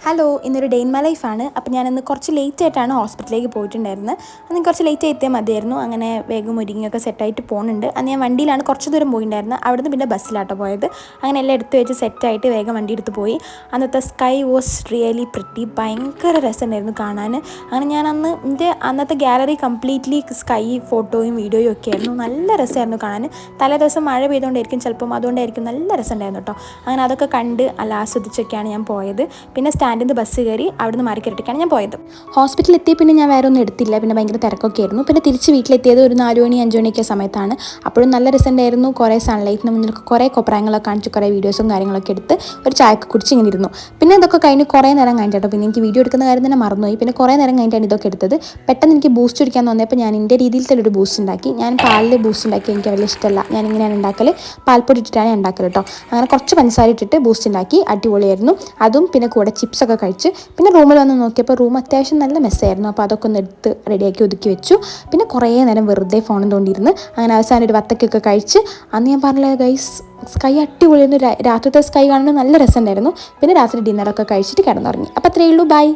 Hello, ഇന്നൊരു day in my ലൈഫാണ്. അപ്പോൾ ഞാനിന്ന് കുറച്ച് ലേറ്റ് ആയിട്ടാണ് ഹോസ്പിറ്റലിലേക്ക് പോയിട്ടുണ്ടായിരുന്നത്. അന്ന് കുറച്ച് ലേറ്റ് എത്തിയാൽ മതിയായിരുന്നു. അങ്ങനെ വേഗം ഒരുങ്ങിയൊക്കെ സെറ്റായിട്ട് പോകുന്നുണ്ട്. അന്ന് ഞാൻ വണ്ടിയിലാണ് കുറച്ച് ദൂരം പോയിട്ടുണ്ടായിരുന്നത്. അവിടുന്ന് പിന്നെ ബസ്സിലാട്ടോ പോയത്. അങ്ങനെ എല്ലാം എടുത്ത് വെച്ച് സെറ്റായിട്ട് വേഗം വണ്ടി എടുത്ത് പോയി. അന്നത്തെ സ്കൈ വാസ് റിയലി പ്രിറ്റി. ഭയങ്കര രസമുണ്ടായിരുന്നു കാണാൻ. അങ്ങനെ ഞാൻ അന്നത്തെ ഗാലറി കംപ്ലീറ്റ്ലി സ്കൈ ഫോട്ടോയും വീഡിയോയും ഒക്കെ ആയിരുന്നു. നല്ല രസമായിരുന്നു കാണാൻ. തലേ ദിവസം മഴ പെയ്തുകൊണ്ടായിരിക്കും ചിലപ്പം, അതുകൊണ്ടായിരിക്കും നല്ല രസമുണ്ടായിരുന്നു കേട്ടോ. അങ്ങനെ അതൊക്കെ കണ്ട് ആസ്വദിച്ചൊക്കെയാണ് ഞാൻ പോയത്. പിന്നെ സ്റ്റാൻഡിൽ നിന്ന് ബസ് കയറി അവിടുന്ന് മാറി കയറിയിട്ടാണ് ഞാൻ പോയത്. ഹോസ്പിറ്റലിൽ എത്തിയ പിന്നെ ഞാൻ വേറെ ഒന്നും എടുത്തില്ല. പിന്നെ ഭയങ്കര തിരക്കൊക്കെ ആയിരുന്നു. പിന്നെ തിരിച്ച് വീട്ടിലെത്തിയത് ഒരു 4 മണി 5 മണിയൊക്കെ സമയത്താണ്. അപ്പോഴും നല്ല രസമുണ്ടായിരുന്നു. കുറേ സൺലൈറ്റിന് മുന്നിൽ കുറേ കൊപ്രായങ്ങളൊക്കെ കാണിച്ച് കുറേ വീഡിയോസും കാര്യങ്ങളൊക്കെ എടുത്ത് ഒരു ചായക്ക് കുടിച്ച് ഇങ്ങനെ ഇരുന്നു. പിന്നെ ഇതൊക്കെ കഴിഞ്ഞ് കുറേ നേരം കഴിഞ്ഞിട്ടോ. പിന്നെ എനിക്ക് വീഡിയോ എടുക്കുന്ന കാര്യം തന്നെ മറന്നുപോയി. പിന്നെ കുറേ നേരം കഴിഞ്ഞിട്ടാണ് ഇതൊക്കെ എടുത്തത്. പെട്ടെന്ന് എനിക്ക് ബൂസ്റ്റ് കുടിക്കാൻ തോന്നിയപ്പോൾ ഞാൻ എൻ്റെ രീതിയിൽ തന്നെ ഒരു ബൂസ്റ്റ് ഉണ്ടാക്കി. ഞാൻ പാലിൽ ബൂസ്റ്റ് ഉണ്ടാക്കി എനിക്ക് വലിയ ഇഷ്ടമല്ല. ഞാൻ ഇങ്ങനെയാണ് ഉണ്ടാക്കൽ, പാൽപ്പൊടി ഇട്ടിട്ടാണ് ഉണ്ടാക്കൽ കേട്ടോ. അങ്ങനെ കുറച്ച് പഞ്ചസാര ഇട്ടിട്ട് ബൂസ്റ്റ് ഉണ്ടാക്കി. അടിപൊളിയായിരുന്നു. അതും പിന്നെ കൂടെ ചിപ്സൊക്കെ കഴിച്ച് പിന്നെ റൂമിൽ വന്ന് നോക്കിയപ്പോൾ റൂം അത്യാവശ്യം നല്ല മെസ്സായിരുന്നു. അപ്പോൾ അതൊക്കെ ഒന്ന് എടുത്ത് റെഡിയാക്കി ഒതുക്കി വെച്ചു. പിന്നെ കുറേ നേരം വെറുതെ ഫോണും തോണ്ടിയിരുന്ന് അങ്ങനെ അവസാനം ഒരു വത്തക്കൊക്കെ കഴിച്ച്. അന്ന് ഞാൻ പറഞ്ഞില്ല ഗൈസ്, സ്കൈ അടിപൊളിയായിരുന്നു. രാത്രിത്തെ സ്കൈ കാണുന്നത് നല്ല രസമുണ്ടായിരുന്നു. പിന്നെ രാത്രി ഡിന്നറൊക്കെ കഴിച്ചിട്ട് കിടന്നുറങ്ങി. അപ്പോൾ അത്രയേ ഉള്ളൂ. ബൈ.